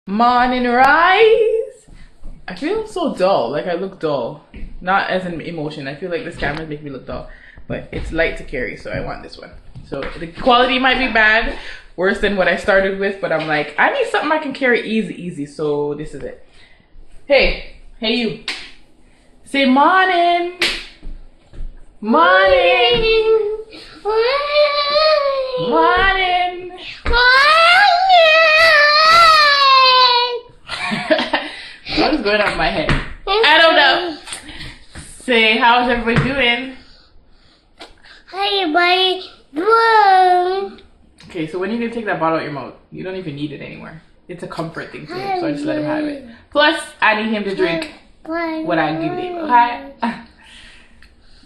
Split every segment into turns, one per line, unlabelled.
Morning rise. I feel so dull, like I look dull. Not as an emotion. I feel like this camera makes me look dull. But it's light to carry, so I want this one. So the quality might be bad, worse than what I started with, but I'm like, I need something I can carry easy, so this is it. Hey you. Say morning. Morning. Morning. What's going on in my head? I don't know. Say, how's everybody doing?
Hi, everybody.
Okay, so when are you gonna take that bottle out your mouth? You don't even need it anymore. It's a comfort thing to him, so I just let him have it. Plus, I need him to drink what I give him. Okay?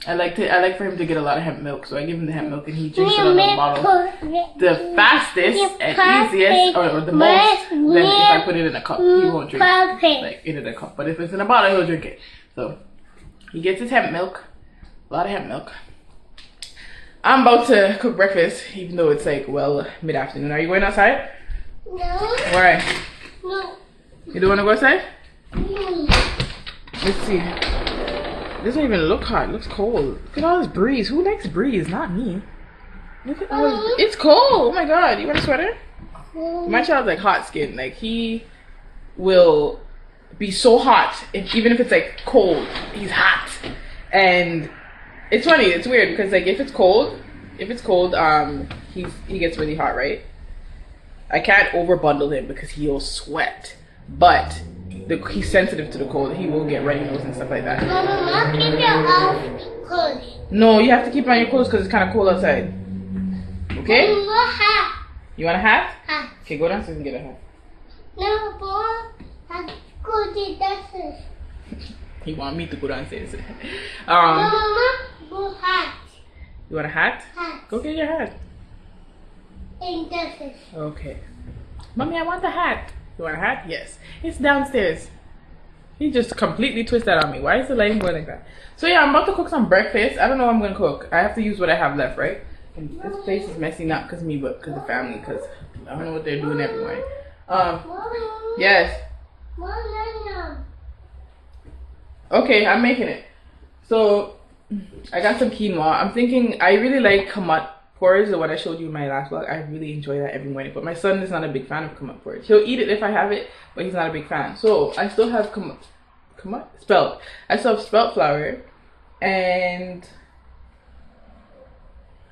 I like for him to get a lot of hemp milk, so I give him the hemp milk and he drinks it out of the bottle. The fastest and easiest, or the most, than if I put it in a cup. He won't drink like it in a cup, but if it's in a bottle, he'll drink it. So he gets his hemp milk, a lot of hemp milk. I'm about to cook breakfast, even though it's like mid-afternoon. Are you going outside?
No.
Why?
No.
You don't want to go outside?
No.
Let's see. This doesn't even look hot. It looks cold. Look at all this breeze. Who likes breeze? Not me. Look at all this. It's cold. Oh my god. You want a sweater? My child's like hot skin. Like he will be so hot even if it's like cold. He's hot. And it's funny. It's weird because like if it's cold, he gets really hot, right? I can't over bundle him because he'll sweat. But he's sensitive to the cold. He will get runny nose and stuff like that.
Mama, keep your clothes.
No, you have to keep on your clothes because it's kind of cold outside. Okay?
I want a hat.
You want a hat?
Hat.
Okay, go downstairs and get a hat.
No, boy. I'm going to downstairs.
You want me to go downstairs?
Mama, go hat.
You want a hat?
Hat.
Go get your hat.
In downstairs.
Okay. Mommy, I want the hat. You want a hat? Yes. It's downstairs. He just completely twisted that on me. Why is the lighting going like that? So yeah, I'm about to cook some breakfast. I don't know what I'm going to cook. I have to use what I have left, right? And this place is messy, not because of me, but because of the family, because I don't know what they're doing every morning. Yes. Okay, I'm making it. So, I got some quinoa. I'm thinking, I really like kamat porridge, the one I showed you in my last vlog. I really enjoy that every morning. But my son is not a big fan of kamat porridge. He'll eat it if I have it, but he's not a big fan. So, I still have spelt. I still have spelt flour. And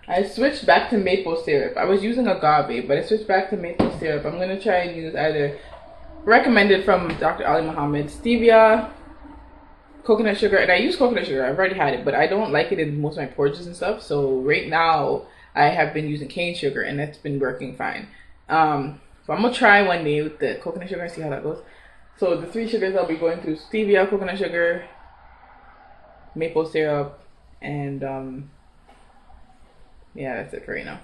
I switched back to maple syrup. I was using agave, but I switched back to maple syrup. I'm going to try and use either recommended from Dr. Ali Muhammad, stevia, coconut sugar, and I use coconut sugar. I've already had it, but I don't like it in most of my porridges and stuff. So right now, I have been using cane sugar, and that's been working fine. So I'm gonna try one day with the coconut sugar and see how that goes. So the 3 sugars I'll be going through: stevia, coconut sugar, maple syrup, and yeah, that's it for right now.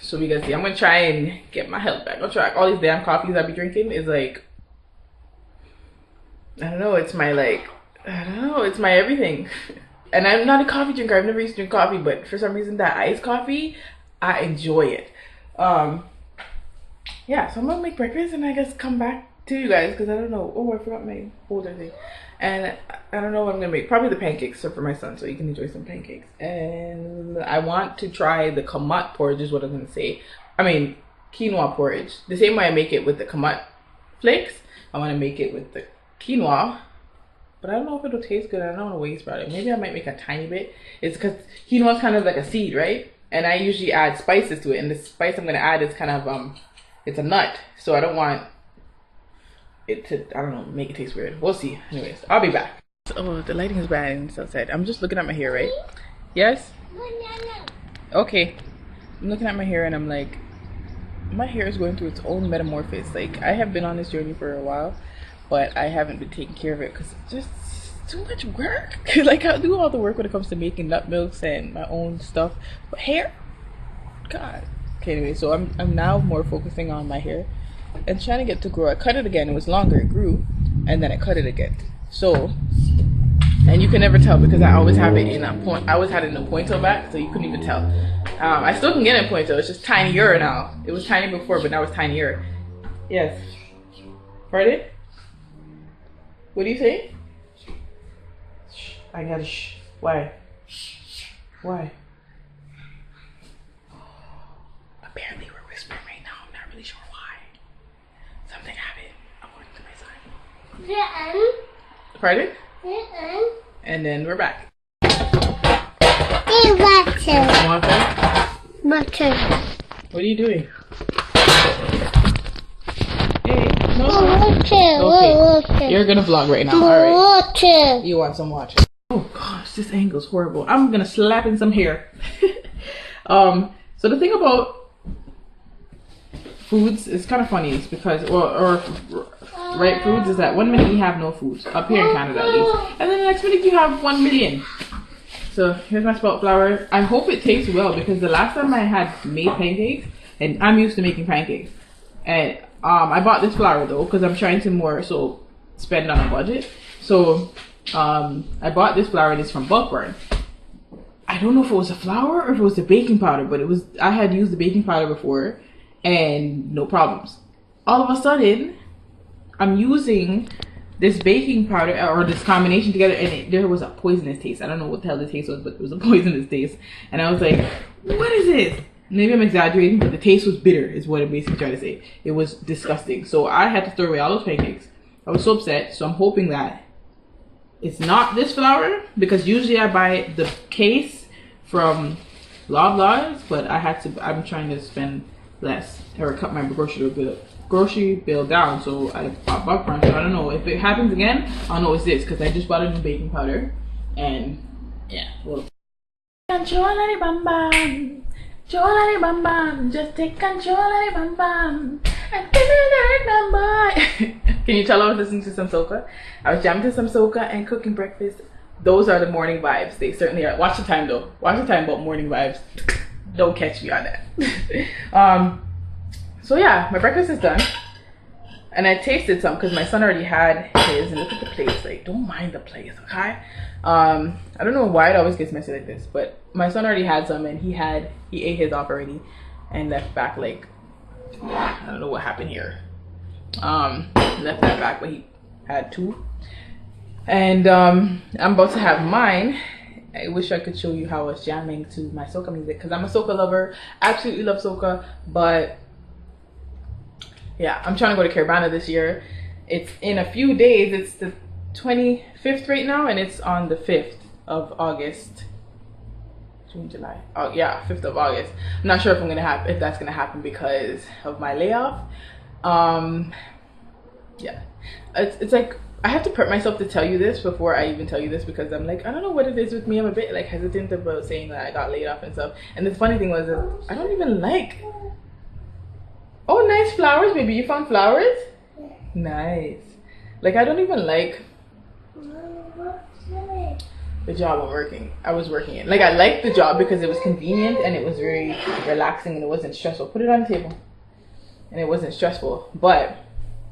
So we gotta see. I'm gonna try and get my health back on track. All these damn coffees I be drinking is like, I don't know. It's my it's my everything. And I'm not a coffee drinker. I've never used to drink coffee, but for some reason that iced coffee, I enjoy it. Yeah, so I'm gonna make breakfast and I guess come back to you guys because I don't know. Oh, I forgot my holder thing. And I don't know what I'm gonna make. Probably the pancakes for my son, so you can enjoy some pancakes. And I want to try the kamat porridge is what I'm gonna say. I mean, quinoa porridge. The same way I make it with the kamat flakes, I want to make it with the quinoa. But I don't know if it'll taste good. I don't want to waste product. Maybe I might make a tiny bit. It's because quinoa is kind of like a seed, right? And I usually add spices to it. And the spice I'm going to add is kind of, it's a nut. So I don't want it to, I don't know, make it taste weird. We'll see. Anyways, I'll be back. Oh, the lighting is bad and it's outside. I'm just looking at my hair, right? Yes? Okay. I'm looking at my hair and I'm like, my hair is going through its own metamorphosis. Like, I have been on this journey for a while, but I haven't been taking care of it because it's just too much work. Like, I do all the work when it comes to making nut milks and my own stuff, but hair, God. Okay, anyway, so I'm now more focusing on my hair and trying to get to grow. I cut it again. It was longer. It grew, and then I cut it again. So, and you can never tell because I always have it in a point. I always had it in a ponytail back, so you couldn't even tell. I still can get it in a ponytail. It's just tinier now. It was tiny before, but now it's tinier. Yes. Pardon? What do you say? Shh. I gotta shh. Why? Why? Apparently we're whispering right now. I'm not really sure why. Something happened according to my son. Pardon? And then we're back. Water? What are you doing? Hey, no. Okay. You're gonna vlog right now. Alright. You want some water? Oh gosh, this angle's horrible. I'm gonna slap in some hair. So the thing about foods is kind of funny. It's because, right, foods is that 1 minute you have no food, up here in Canada at least, and then the next minute you have 1 million. So here's my spelt flour. I hope it tastes well because the last time I had made pancakes, and I'm used to making pancakes, and I bought this flour though because I'm trying to more so spend on a budget. So I bought this flour and it's from Bulk Burn. I don't know if it was a flour or if it was a baking powder, but it was. I had used the baking powder before and no problems. All of a sudden, I'm using this baking powder or this combination together and there was a poisonous taste. I don't know what the hell the taste was, but it was a poisonous taste. And I was like, what is this? Maybe I'm exaggerating, but the taste was bitter is what I'm basically trying to say. It was disgusting. So I had to throw away all those pancakes. I was so upset. So I'm hoping that it's not this flour because usually I buy the case from Loblaws, but I'm trying to spend less or cut my grocery bill down, so I bought Bulk Burn. So I don't know if it happens again. I'll know it's this because I just bought a new baking powder, and yeah. Well, control bam bam, bam bam, just take control bam bam, and give me that number. Can you tell I was listening to some soca? I was jamming to some soca and cooking breakfast. Those are the morning vibes. They certainly are. Watch the time though. Watch the time about morning vibes. Don't catch me on that. So yeah, my breakfast is done. And I tasted some because my son already had his. And look at the plates. Like, don't mind the plates, okay? I don't know why it always gets messy like this. But my son already had some and he ate his off already. And left back like, I don't know what happened here. Left that back, but he had two. And I'm about to have mine. I wish I could show you how I was jamming to my soca music because I'm a soca lover. Absolutely love soca, but yeah, I'm trying to go to Caribana this year. It's in a few days. It's the 25th right now, and it's on the 5th of August. June, July. Oh yeah, 5th of August. I'm not sure if that's gonna happen because of my layoff. Yeah, it's like I have to prep myself to tell you this before I even tell you this because I'm like, I don't know what it is with me. I'm a bit like hesitant about saying that I got laid off and stuff. And the funny thing was I don't even like. Oh, nice flowers, baby. You found flowers? Nice. Like, I don't even like the job I was working in. Like, I liked the job because it was convenient and it was very relaxing and it wasn't stressful. Put it on the table. And it wasn't stressful. But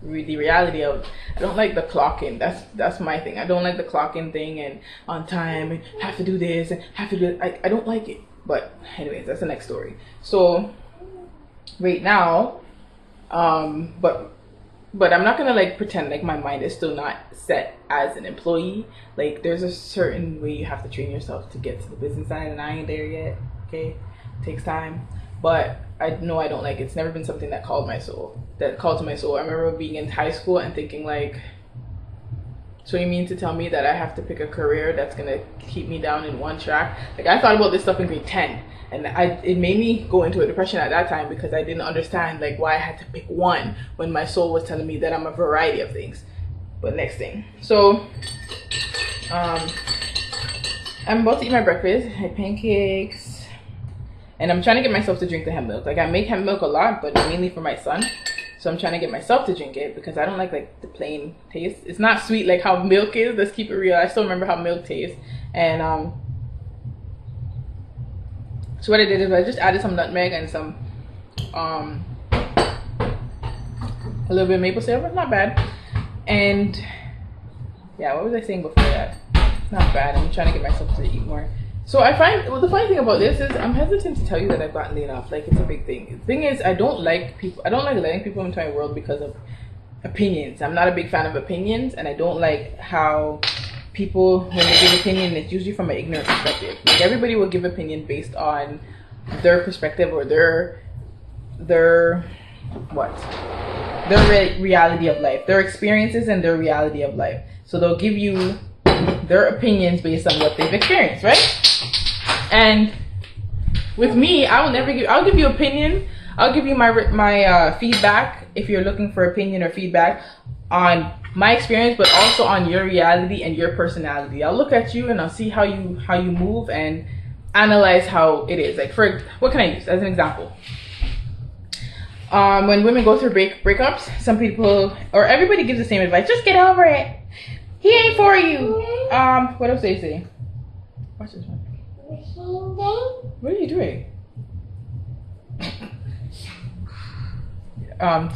the reality of, I don't like the clock-in. That's my thing. I don't like the clock-in thing and on time and have to do this and have to do it. I don't like it. But anyways, that's the next story. So, right now, but I'm not gonna like pretend like my mind is still not set as an employee. Like there's a certain way you have to train yourself to get to the business side, and I ain't there yet. Okay, it takes time, but I know I don't like it. It's never been something that called to my soul. I remember being in high school and thinking like, so you mean to tell me that I have to pick a career that's gonna keep me down in one track? Like I thought about this stuff in grade 10. And it made me go into a depression at that time because I didn't understand like why I had to pick one when my soul was telling me that I'm a variety of things. But next thing. So I'm about to eat my breakfast. I had pancakes. And I'm trying to get myself to drink the hemp milk. Like I make hemp milk a lot, but mainly for my son. So I'm trying to get myself to drink it because I don't like the plain taste. It's not sweet like how milk is. Let's keep it real. I still remember how milk tastes. And so what I did is I just added some nutmeg and some a little bit of maple syrup. Not bad. And yeah, what was I saying before that? Not bad. I'm trying to get myself to eat more. So I find, well, the funny thing about this is I'm hesitant to tell you that I've gotten laid off. Like it's a big thing. The thing is I don't like letting people into my world because of opinions. I'm not a big fan of opinions, and I don't like how people, when they give opinion, it's usually from an ignorant perspective. Like, everybody will give opinion based on their perspective or their reality of life, their experiences and their reality of life. So they'll give you their opinions based on what they've experienced, right? And with me, I'll give you opinion. I'll give you my feedback if you're looking for opinion or feedback on my experience, but also on your reality and your personality. I'll look at you and I'll see how you move and analyze how it is. Like, for what can I use as an example? When women go through breakups, some people or everybody gives the same advice: just get over it. He ain't for you. What else they say? Watch this one. What are you doing?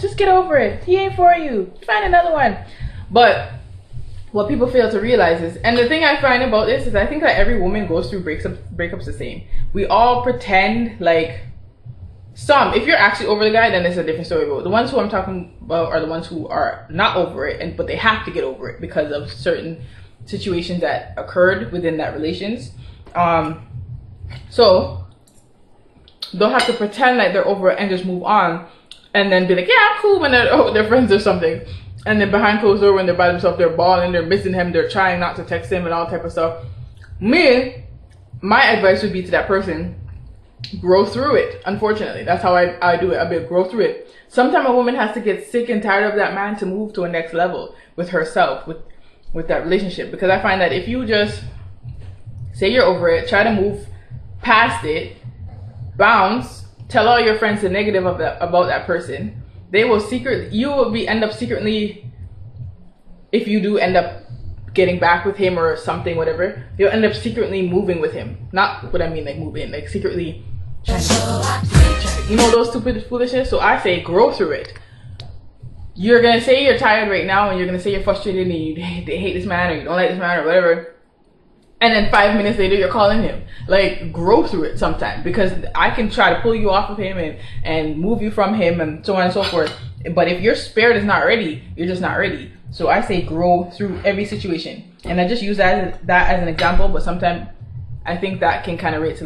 Just get over it. He ain't for you. Find another one. But what people fail to realize is, and the thing I find about this is, I think that every woman goes through breakups the same. We all pretend like, if you're actually over the guy, then it's a different story. But the ones who I'm talking about are the ones who are not over it, but they have to get over it because of certain situations that occurred within that relations. So they'll have to pretend like they're over it and just move on, and then be like, yeah, I'm cool when they're friends or something. And then behind closed door, when they're by themselves, they're bawling, they're missing him, they're trying not to text him and all type of stuff. My advice would be to that person, grow through it. Unfortunately, that's how I do it. I grow through it. Sometimes a woman has to get sick and tired of that man to move to a next level with herself, with that relationship. Because I find that if you just say you're over it, try to move past it, bounce, tell all your friends the negative about that person, you will end up secretly, if you do end up getting back with him or something, whatever, you'll end up secretly moving with him. Not what I mean like moving, like secretly trying to, those stupid foolishness. So I say grow through it. You're gonna say you're tired right now, and you're gonna say you're frustrated and you hate this man, or you don't like this man, or whatever, and then 5 minutes later you're calling him. Like, grow through it sometime, because I can try to pull you off of him and move you from him and so on and so forth. But if your spirit is not ready, you're just not ready. So I say grow through every situation. And I just use that as an example, but sometimes I think that can kind of relate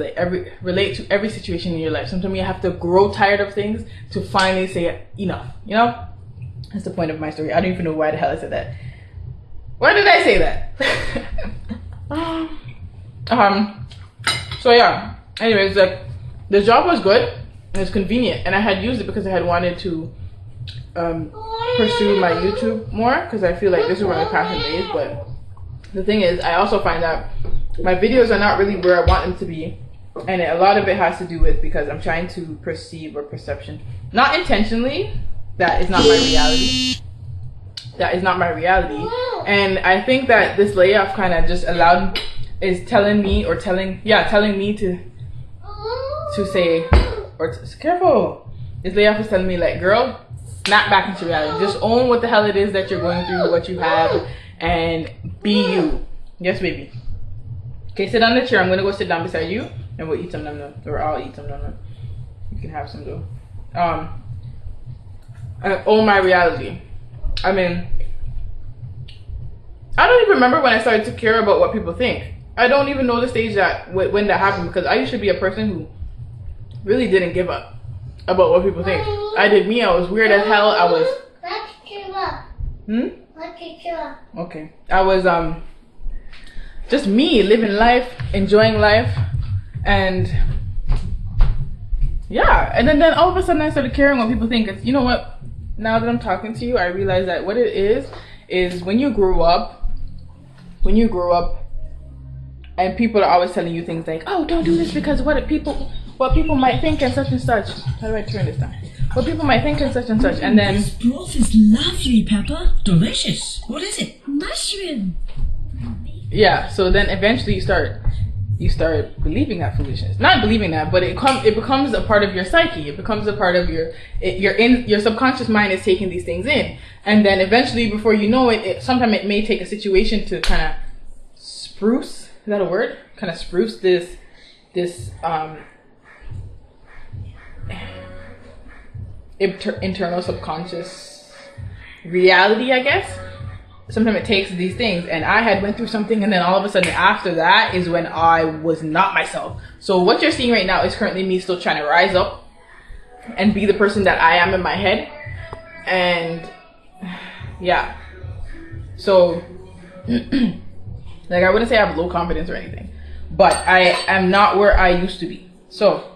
to every situation in your life. Sometimes you have to grow tired of things to finally say enough. That's the point of my story. I don't even know why the hell I said that. Why did I say that? So yeah, anyways, like, the job was good, and it's convenient, and I had used it because I had wanted to pursue my YouTube more, because I feel like this is where my passion is. But the thing is, I also find that my videos are not really where I want them to be, and a lot of it has to do with because I'm trying to perceive or perception, not intentionally, that is not my reality. That is not my reality. And I think that this layoff kind of just telling me to say, careful. This layoff is telling me, like, girl, snap back into reality. Just own what the hell it is that you're going through, what you have, and be you. Yes, baby. Okay, sit on the chair. I'm gonna go sit down beside you, and we'll eat some num num. Or I'll eat some num num. You can have some though. Own my reality. I mean, I don't even remember when I started to care about what people think. I don't even know the stage when that happened, because I used to be a person who really didn't give up about what people think. I did me. I was weird as hell. I was. Okay. I was just me, living life, enjoying life, and yeah. And then all of a sudden I started caring what people think. You know what? Now that I'm talking to you, I realize that what it is when you grow up, and people are always telling you things like, oh, don't do this because what people might think and such and such. How do I turn this down? What people might think and such and such. And then,
this broth is lovely, Peppa. Delicious. What is it?
Mushroom.
Yeah, so then eventually you start believing that foolishness. Not believing that, but it becomes a part of your psyche. It becomes a part of your subconscious mind is taking these things in. And then eventually, before you know it, sometimes it may take a situation to kind of spruce. Is that a word? Kind of spruce this internal subconscious reality, I guess. Sometimes it takes these things, and I had went through something, and then all of a sudden after that is when I was not myself. So what you're seeing right now is currently me still trying to rise up and be the person that I am in my head. And yeah, so like I wouldn't say I have low confidence or anything, but I am not where I used to be. So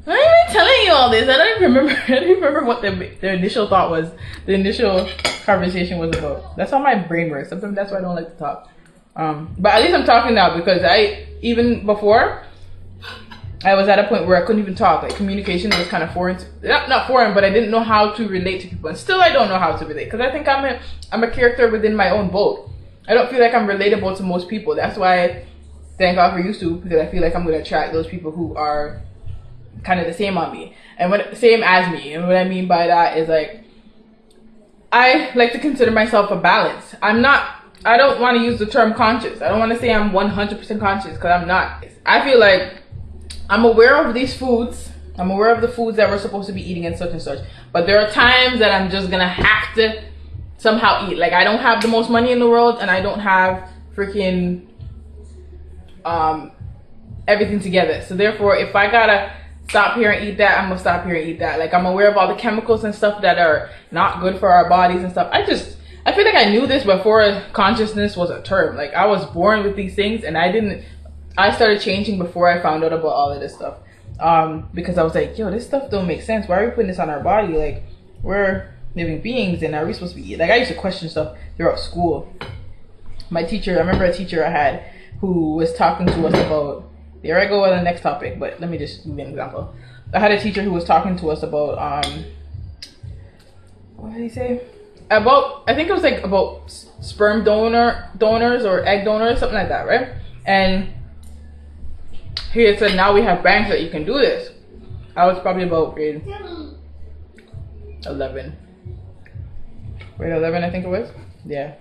why am I telling you all this? I don't even remember. I don't even remember what the initial thought was. The initial conversation was about. That's how my brain works. Sometimes that's why I don't like to talk. But at least I'm talking now, because even before I was at a point where I couldn't even talk. Like communication was kind of foreign. Not foreign, but I didn't know how to relate to people, and still I don't know how to relate, because I think I'm a character within my own boat. I don't feel like I'm relatable to most people. That's why I thank God for YouTube, because I feel like I'm going to attract those people who are kind of the same on me, and same as me. And what I mean by that is, like, I like to consider myself a balance. I don't want to use the term conscious. I don't want to say I'm 100% conscious, because I'm not. I feel like I'm aware of these foods. I'm aware of the foods that we're supposed to be eating and such and such. But there are times that I'm just gonna have to somehow eat. Like, I don't have the most money in the world, and I don't have freaking everything together. So therefore, if I gotta stop here and eat that, I'm gonna stop here and eat that. Like, I'm aware of all the chemicals and stuff that are not good for our bodies and stuff. I feel like I knew this before consciousness was a term. Like, I was born with these things, and I started changing before I found out about all of this stuff. Because I was like, yo, this stuff don't make sense. Why are we putting this on our body? Like, we're living beings, and are we supposed to be, like, I used to question stuff throughout school. My teacher, I remember a teacher I had who was talking to us about, there I go on the next topic, but let me just give you an example. I had a teacher who was talking to us about, what did he say? I think it was like about sperm donors or egg donors, something like that, right? And he had said, now we have banks that you can do this. I was probably about grade 11. Grade 11, I think it was. Yeah.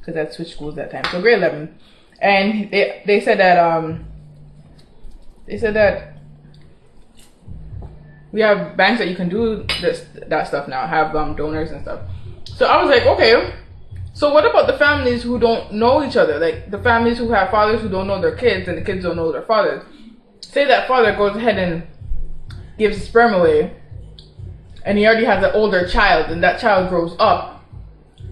Because I switched schools that time. So grade 11. And they said that we have banks that you can do that stuff now, have donors and stuff. So I was like, okay, so what about the families who don't know each other? Like, the families who have fathers who don't know their kids, and the kids don't know their fathers. Say that father goes ahead and gives his sperm away, and he already has an older child, and that child grows up.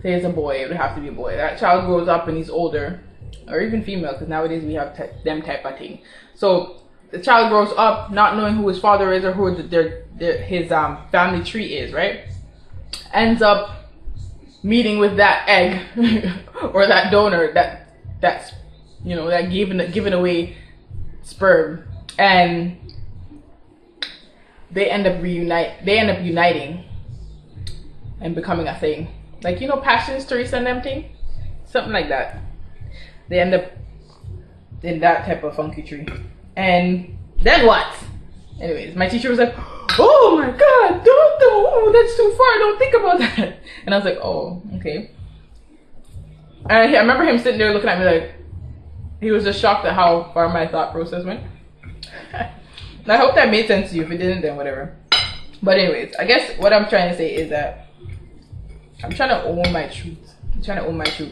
Say it's a boy, it would have to be a boy. That child grows up and he's older, or even female, because nowadays we have them type of thing. So the child grows up not knowing who his father is or who his family tree is, right? Ends up meeting with that egg or that donor that's that given away sperm, and they end up uniting and becoming a thing. Like, Passions, Teresa and them thing, something like that. They end up in that type of funky tree. And then what? Anyways, my teacher was like, oh my God, don't, that's too far, don't think about that. And I was like, oh, okay. And I remember him sitting there looking at me like, he was just shocked at how far my thought process went. And I hope that made sense to you. If it didn't, then whatever. But anyways, I guess what I'm trying to say is that I'm trying to own my truth.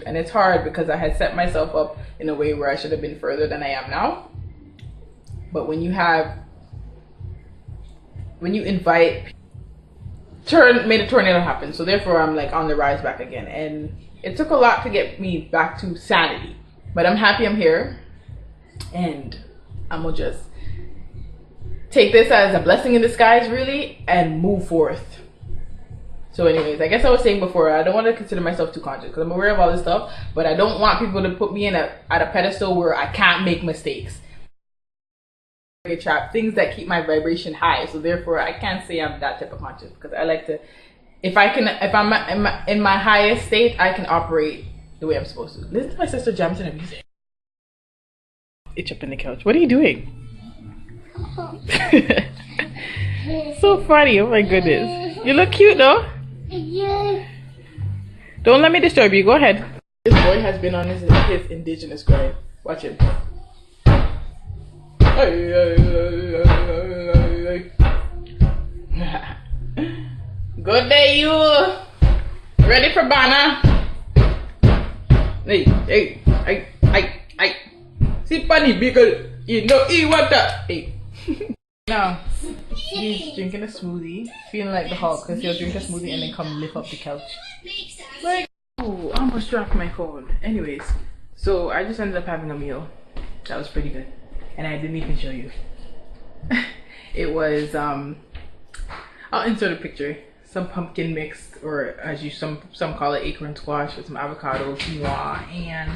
And it's hard because I had set myself up in a way where I should have been further than I am now. But when you invite, made a tornado happen. So therefore I'm like on the rise back again. And it took a lot to get me back to sanity. But I'm happy I'm here. And I'm gonna just take this as a blessing in disguise, really, and move forth. So anyways, I guess I was saying before, I don't want to consider myself too conscious because I'm aware of all this stuff, but I don't want people to put me at a pedestal where I can't make mistakes. Trap things that keep my vibration high, so therefore I can't say I'm that type of conscious, because I like to, if I'm in my highest state, I can operate the way I'm supposed to. Listen to my sister jam to the music. Itch up in the couch. What are you doing? So funny. Oh my goodness. You look cute though.
Yeah.
Don't let me disturb you. Go ahead. This boy has been on his indigenous grind. Watch him. Good day, you. ready for Bana? Hey. See Bunny Beagle. You know he want that. Hey. Now, he's drinking a smoothie, feeling like the Hulk because he'll drink a smoothie and then come lift up the couch. Like, oh, I almost dropped my phone. Anyways, so I just ended up having a meal. That was pretty good. And I didn't even show you. It was, I'll insert a picture. Some pumpkin mix, or as you some call it, acorn squash with some avocado, quinoa, and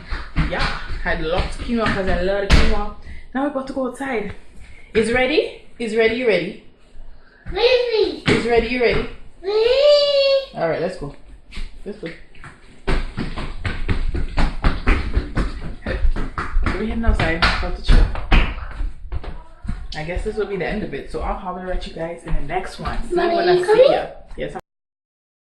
yeah, had lots of quinoa because I love the quinoa. Now we're about to go outside. Is ready? Is ready? You ready?
Ready.
Is ready? You ready?
Ready.
All right, let's go. Let's go. We're heading outside. About to chill. I guess this will be the end of it. So I'll holler at you guys in the next one. See you when I see ya. Yes,